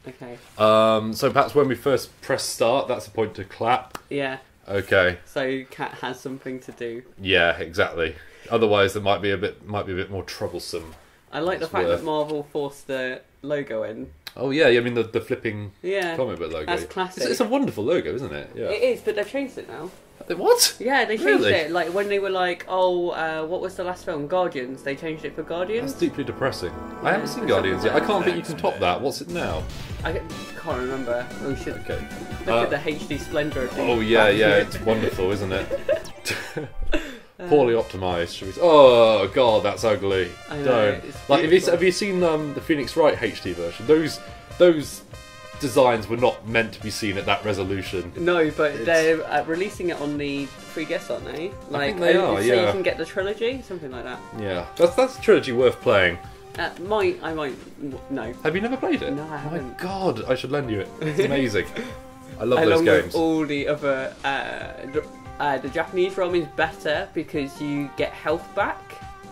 Okay. So perhaps when we first press start, that's the point to clap. Yeah. Okay. So Cat has something to do. Yeah, exactly. Otherwise, there might be a bit more troublesome. I like the fact that Marvel forced the logo in. Oh yeah, I mean the flipping comic book logo. That's classic. It's a wonderful logo, isn't it? Yeah. It is, but they've changed it now. What? Yeah, they changed Really? it. Like when they were like, what was the last film? Guardians. They changed it for Guardians. That's deeply depressing. I haven't seen Guardians yet. I can't think you can top that. What's it now? I can't remember. We should Okay. look at the HD splendor of the Oh yeah, it's wonderful, isn't it? Poorly optimised. Should we... Oh god, that's ugly. I know, Don't. it's Like, beautiful. have you seen the Phoenix Wright HD version? Those designs were not meant to be seen at that resolution. No, but they're releasing it on the 3DS, aren't they? Like, I think they are, so yeah. you can get the trilogy, something like that. Yeah, that's a trilogy worth playing. I might, no. Have you never played it? No, I Oh my haven't. god, I should lend you it. It's amazing. I love those Along games. with all the other, the Japanese ROM is better because you get health back.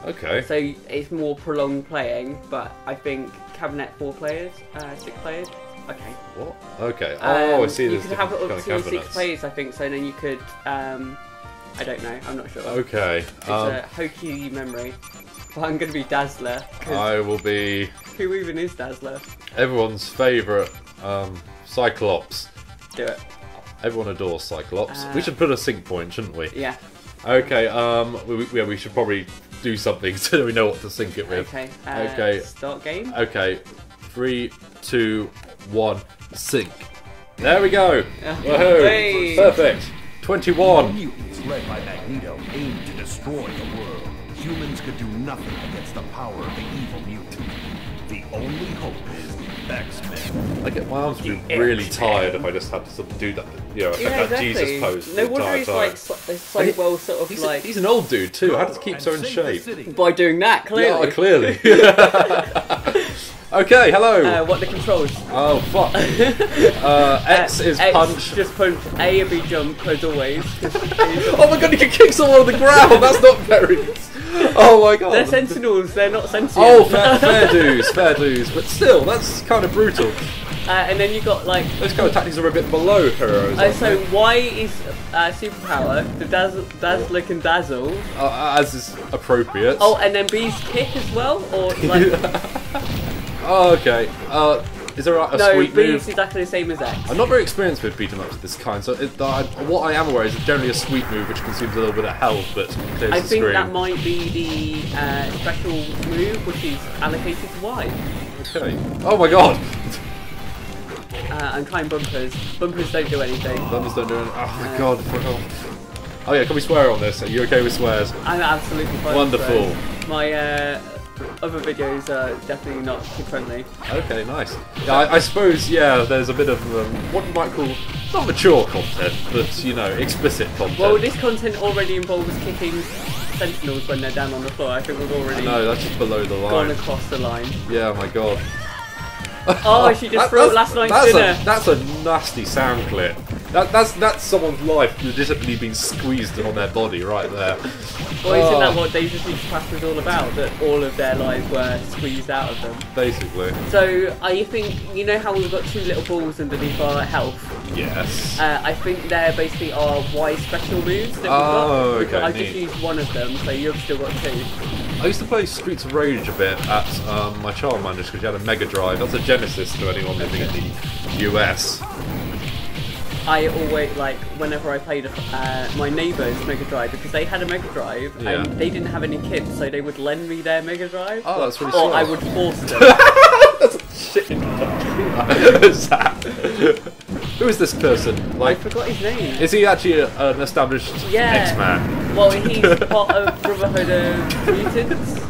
Okay. So it's more prolonged playing, but I think Cabinet 4 players, 6 players. Okay. What? Okay. Oh, I see. You There's could have different it up kind to of 6 cabinets. players, I think. So then you could, I don't know. I'm not sure. Okay. It's a Hoki memory. But I'm going to be Dazzler. 'Cause I will be who even is Dazzler? everyone's favourite Cyclops. Do it. Everyone adores Cyclops. We should put a sync point, shouldn't we? Yeah. Okay. We should probably do something so we know what to sync it with. Okay. Okay. Start game. Okay. 3, 2, 1, sync. There we go. Woohoo! Hey. Perfect. 21. Mutants led by Magneto aimed to destroy the world. Humans could do nothing against the power of the evil mutant. The only hope is X-Men. I get my arms would be really tired if I just had to sort of do that, Yeah, that exactly. Jesus pose. No the wonder entire he's time. like so well sort of like He's an old dude too. How does he keep so in shape? by doing that clearly. Yeah, clearly. Okay, hello. What the controls? Oh fuck. X is punch. Just punch. A if he jump as always. Oh my god, you can kick someone on the ground. That's not very. Oh my god. They're sentinels. They're not sentient. Oh, fair dues. But still, that's kind of brutal. And then you got like. Those kind of tactics are a bit below heroes. aren't So they? Y is superpower. The Dazzler can dazzle. As is appropriate. Oh, and then B's kick as well, or like Oh, okay. Is there a no, sweet B's move? exactly the same as X. I'm not very experienced with beat 'em ups of this kind, so what I am aware is it's generally a sweet move which consumes a little bit of health but clears I the think screen. that might be the special move, which is allocated to Y. Okay. Oh my god! I'm trying bumpers. Bumpers don't do anything. Bumpers don't do it. Oh my god, fuck off. Oh yeah, can we swear on this? Are you okay with swears? I'm absolutely fine. Wonderful. So my other videos are definitely not kid friendly. Okay, nice. Yeah, I suppose, there's a bit of what you might call, not mature content, but, explicit content. Well, this content already involves kicking sentinels when they're down on the floor. I think we've already No, that's just below the gone line. across the line. Yeah, my god. Oh, she just threw last night's dinner. That's a nasty sound clip. That's someone's life legitimately being squeezed on their body right there. Well, isn't that what Days of Future Past was all about? That all of their lives were squeezed out of them. Basically. So, I think, you know how we've got two little balls underneath our health? Yes. I think they're basically our Y special moves that we've Oh, got. okay, I've just neat. used one of them, so you've still got two. I used to play Streets of Rage a bit at my childminder because she had a Mega Drive. That's a Genesis to anyone living in the US. I always, like, whenever I played my neighbour's Mega Drive, because they had a Mega Drive, Yeah. and they didn't have any kids, so they would lend me their Mega Drive. Oh, that's really Or smart. I would force them. Shit. Who is this person? I Like, forgot his name. is he actually an established Yeah. X-Man? Well, he's part of Brotherhood of Mutants.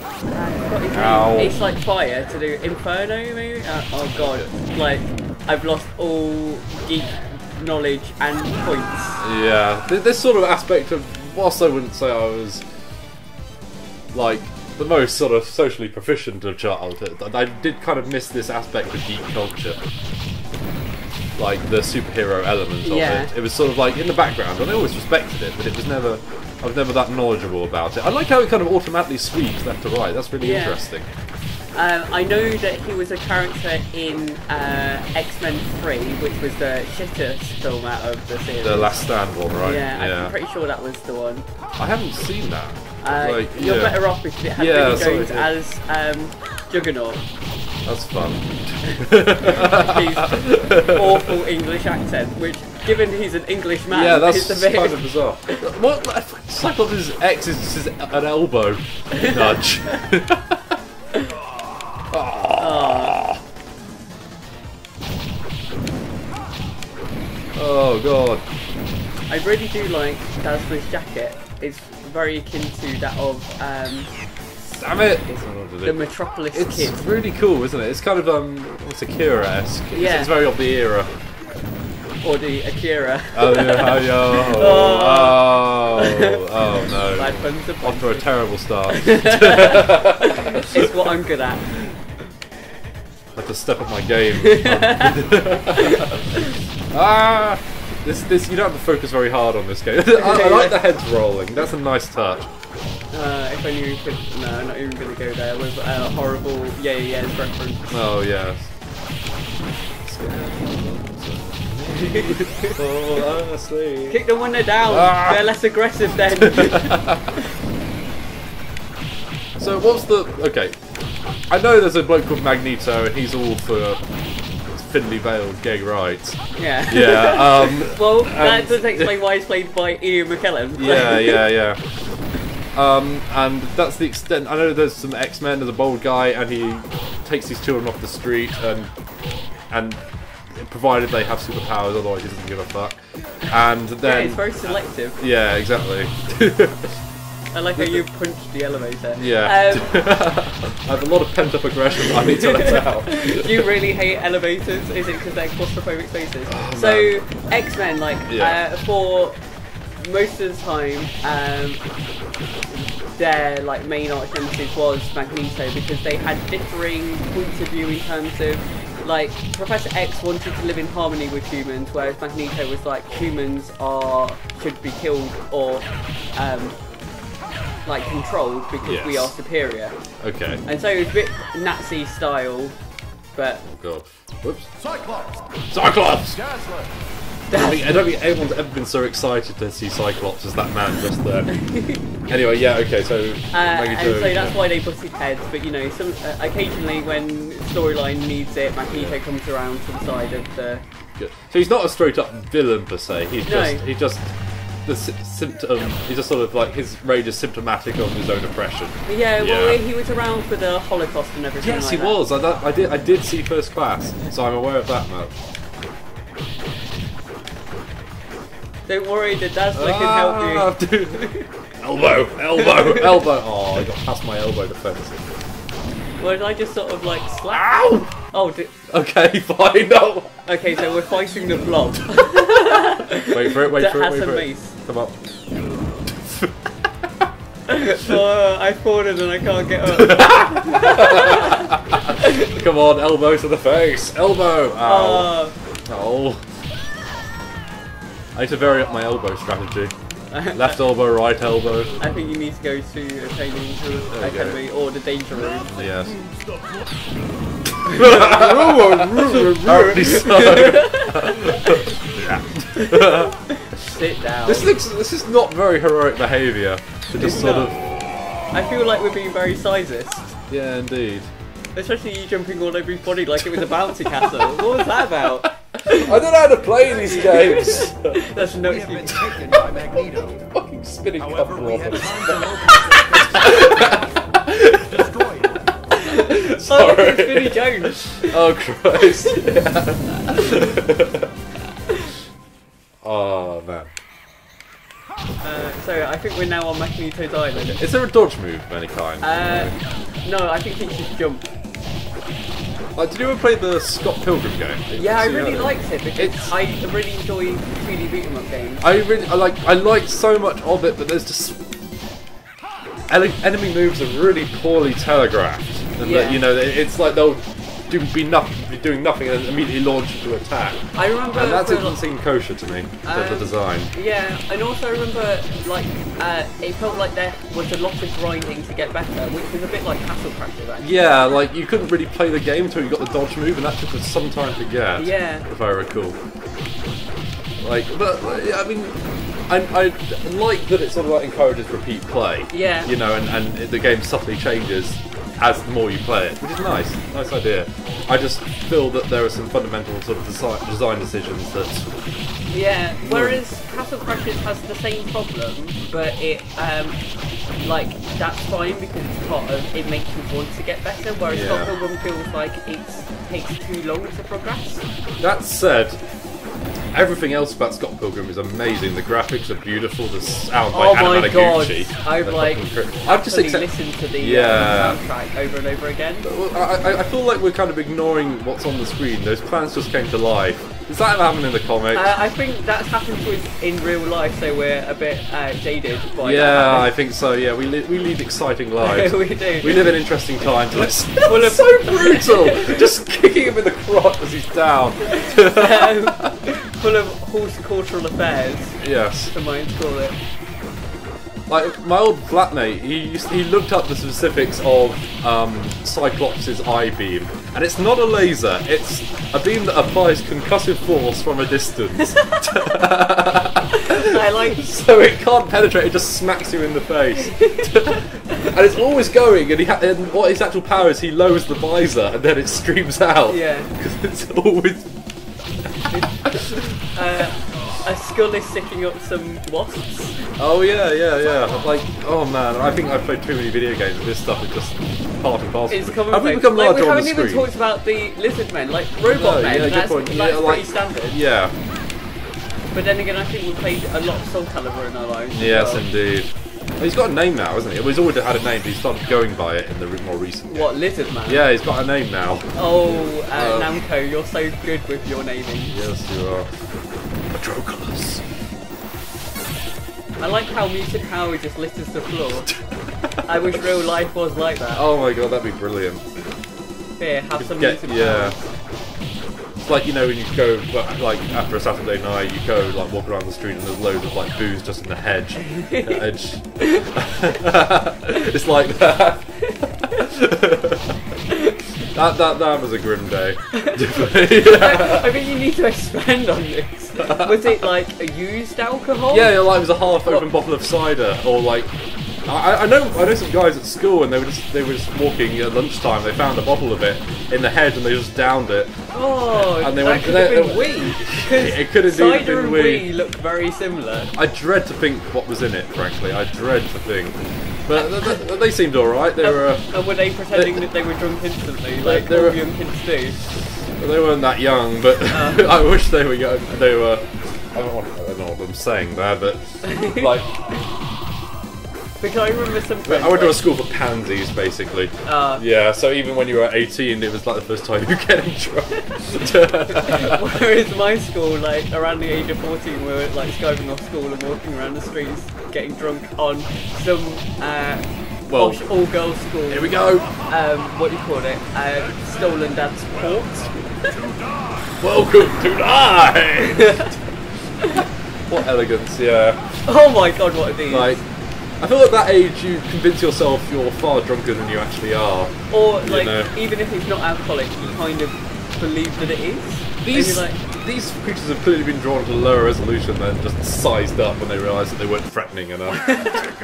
I forgot his Ow. name. It's like fire to do Inferno, maybe? Oh god. Like, I've lost all geek knowledge and points. Yeah, this sort of aspect of, whilst I wouldn't say I was like the most sort of socially proficient of childhood, I did kind of miss this aspect of geek culture, like the superhero element of Yeah. it. It was sort of like in the background, and I always respected it, but it was never. I was never that knowledgeable about it. I like how it kind of automatically sweeps left to right. That's really Yeah. interesting. I know that he was a character in X-Men 3, which was the shittest film out of the series. The Last Stand one, right? Yeah, I'm pretty sure that was the one. I haven't seen that. You're yeah. better off if it had Yeah, Billy Jones sorry. as Juggernaut. That's fun. His awful English accent, which, given he's an English man, Yeah, that's is a bit... kind of bizarre. What? Cyclops' X is an elbow nudge. Oh god. I really do like Dazzler's jacket. It's very akin to that of Damn it! the Metropolis It's Kid. really cool, isn't it? It's kind of it's Akira-esque. Yeah. It's very of the era. Or the Akira. Oh yeah, oh no. Bad puns are Off to a terrible start. It's what I'm good at. I have to step up my game. This you don't have to focus very hard on this game. I like the heads rolling. That's a nice touch. If I knew you could... No, I'm not even going to go there with a horrible yeah reference. Oh yes. Oh, honestly. Kick them when they're down. They're less aggressive then. So what's the... Okay. I know there's a bloke called Magneto and he's all for thinly veiled gay rights. Yeah. Yeah, well, that does explain why he's played by Ian McKellen. yeah. And that's the extent. I know there's some X-Men, there's a bold guy and he takes these children off the street and provided they have superpowers, otherwise he doesn't give a fuck. And then... Yeah, it's very selective. Yeah, exactly. I like how you punched the elevator. Yeah. I have a lot of pent-up aggression I need to let out. Do you really hate elevators? Is it because they're claustrophobic spaces? Oh, so, X-Men, like, Yeah. for most of the time, their like main arch nemesis was Magneto, because they had differing points of view in terms of, like, Professor X wanted to live in harmony with humans, whereas Magneto was like, humans should be killed or like controlled because we are superior. Okay. And so it was a bit Nazi style, but Oh god. Whoops. Cyclops! Cyclops! Dazzler! I don't think anyone's ever been so excited to see Cyclops as that man just there. Anyway, yeah, okay, so... and so that's why they butted heads, but you know, some occasionally when storyline needs it, Magneto comes around to the side of the... Good. So he's not a straight-up villain per se, he's just the symptom. He's just sort of like, his rage is symptomatic of his own oppression. Yeah, well, he was around for the Holocaust and everything. Yes, like he that. was. I did see First Class, so I'm aware of that much. Don't worry, the Dazzler can help you. Dude. elbow. Oh, I got past my elbow defense. Well, did I just sort of like slap? Ow! Oh, Okay, fine. No. okay, so we're fighting the blob. Wait for it. Wait That for it. has Wait a for it. mace. Come on. I fallen and I can't get up. Come on, elbow to the face. Elbow. Ow. Oh. I need to vary up my elbow strategy. Left elbow, right elbow. I think you need to go to a training academy or the danger room. Yes. Apparently so. Sit down. This is not very heroic behaviour. To just It's sort not. of. I feel like we're being very sizist. Yeah, indeed. Especially you jumping all over his body like it was a bouncy castle. What was that about? I don't know how to play these games. That's no We have been excuse. taken by Magneto. Fucking spinning However, couple we of have them. time to destroy it. Oh, look, it's Billy Jones. Oh Christ! Yeah. Oh man. So I think we're now on Magneto's Island. Is there a dodge move of any kind? No, I think he should jump. Like, did you ever play the Scott Pilgrim game? Yeah, I See really that? liked it because It's- I really enjoy 2D beat 'em up games. I like so much of it, but there's just enemy moves are really poorly telegraphed, and Yeah. that, you know, it's like they'll be doing nothing and then immediately launch into attack. I remember. And that for, didn't seem kosher to me, the design. Yeah, and also I remember like it felt like there was a lot of grinding to get better, which was a bit like Castle Crashers actually. Yeah, like you couldn't really play the game until you got the dodge move, and that took us some time to get. Yeah. If I recall. Like, but I mean, I like that it sort of like encourages repeat play. Yeah. You know, and the game subtly changes as the more you play it, which is nice idea. I just feel that there are some fundamental sort of design decisions that. Yeah. Whereas Castle Crashers has the same problem, but it like that's fine because it's part of it makes you want to get better. Whereas Scott Pilgrim feels like it takes too long to progress. That said, everything else about Scott Pilgrim is amazing. The graphics are beautiful. The sound by Hannah Managuchi. I've just listened to the soundtrack over and over again. I feel like we're kind of ignoring what's on the screen. Those plans just came to life. Is that ever happened in the comics? I think that's happened to us in real life, so we're a bit jaded by that. I think so. Yeah, we lead exciting lives. We do. We live in interesting times. It's so brutal. Just kicking him in the crotch as he's down. Full of horticultural affairs. Yes. I might call it. Like my old flatmate, he looked up the specifics of Cyclops' eye beam, and it's not a laser. It's a beam that applies concussive force from a distance. I like. So it can't penetrate; it just smacks you in the face. And it's always going. And what his actual power is, he lowers the visor, and then it streams out. Yeah. Because it's always. A skull is sticking up some wasps. Oh yeah. Like, oh man, I think I've played too many video games and this stuff is just part and parcel. It's common. Have we become larger on the screen? We haven't even talked about the lizard men, like robot men. Yeah, that's good point. that's Yeah, pretty standard. Yeah. But then again, I think we've played a lot of Soul Calibur in our lives. Yes, indeed. Well, he's got a name now, hasn't he? Well, he's always had a name, but he started going by it in the more recent. What, Lizard Man? Yeah, he's got a name now. Oh, Namco, you're so good with your naming. Yes, you are. Patroclus. I like how Mutant Power just litters the floor. I wish real life was like that. Oh my god, that'd be brilliant. Here, have some Mutant yeah. Power. It's like, you know, when you go, like, after a Saturday night, you go, like, walk around the street and there's loads of, like, booze just in the hedge. It's like that. That was a grim day. I think you need to expand on this. Was it like a used alcohol? Yeah, like it was a half-open bottle of cider, or like I know some guys at school, and they were just walking at lunchtime. They found a bottle of it in the hedge, and they just downed it. Oh, and they that could have been wee. It could have cider been and wee look very similar. I dread to think what was in it. Frankly, I dread to think. But they seemed alright. They were. And were they pretending that they were drunk instantly, like all young kids do? They weren't that young, but I wish they were young. They were. I don't know what I'm saying there, but like. Because I remember some friends. I went to a school for pansies, basically. Yeah, so even when you were 18, it was like the first time you were getting drunk. Whereas my school, like around the age of 14, we were like skiving off school and walking around the streets, getting drunk on some posh all-girls school. Here we go. What do you call it? Stolen Dad's port. Welcome to life. What elegance, yeah. Oh my god, what are these? Like, I feel at that age you convince yourself you're far drunker than you actually are. Or like, even if it's not alcoholic, you kind of believe that it is. These creatures have clearly been drawn to lower resolution than just sized up when they realised that they weren't threatening enough.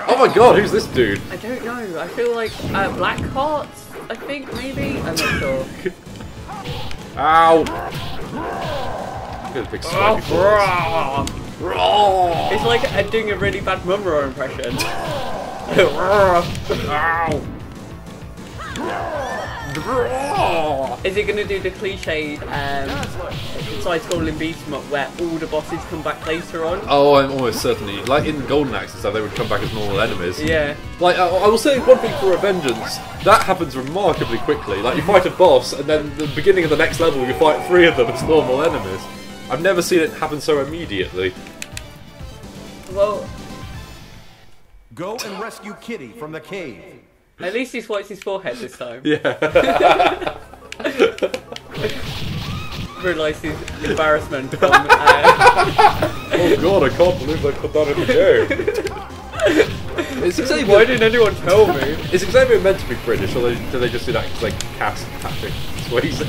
Oh my god, who's this dude? I don't know. I feel like Blackheart, I think, maybe? I'm not sure. Ow! Get a big swipey balls. It's like doing a really bad Mumra impression. Is it going to do the cliched side-scrolling beat 'em up where all the bosses come back later on? Oh, I'm almost certainly. Like in Golden Axe and stuff, they would come back as normal enemies. Yeah. Like, I will say one thing for Revengeance, that happens remarkably quickly. Like, you fight a boss, and then the beginning of the next level, you fight 3 of them as normal enemies. I've never seen it happen so immediately. Well, go and rescue Kitty from the cave. At least he swipes his forehead this time. Yeah. realise his embarrassment from. Oh god, I can't believe they put that in the game. Is Xavier, Why didn't anyone tell me? is Xavier meant to be British, or do they just do that because they cast Patrick Swayze?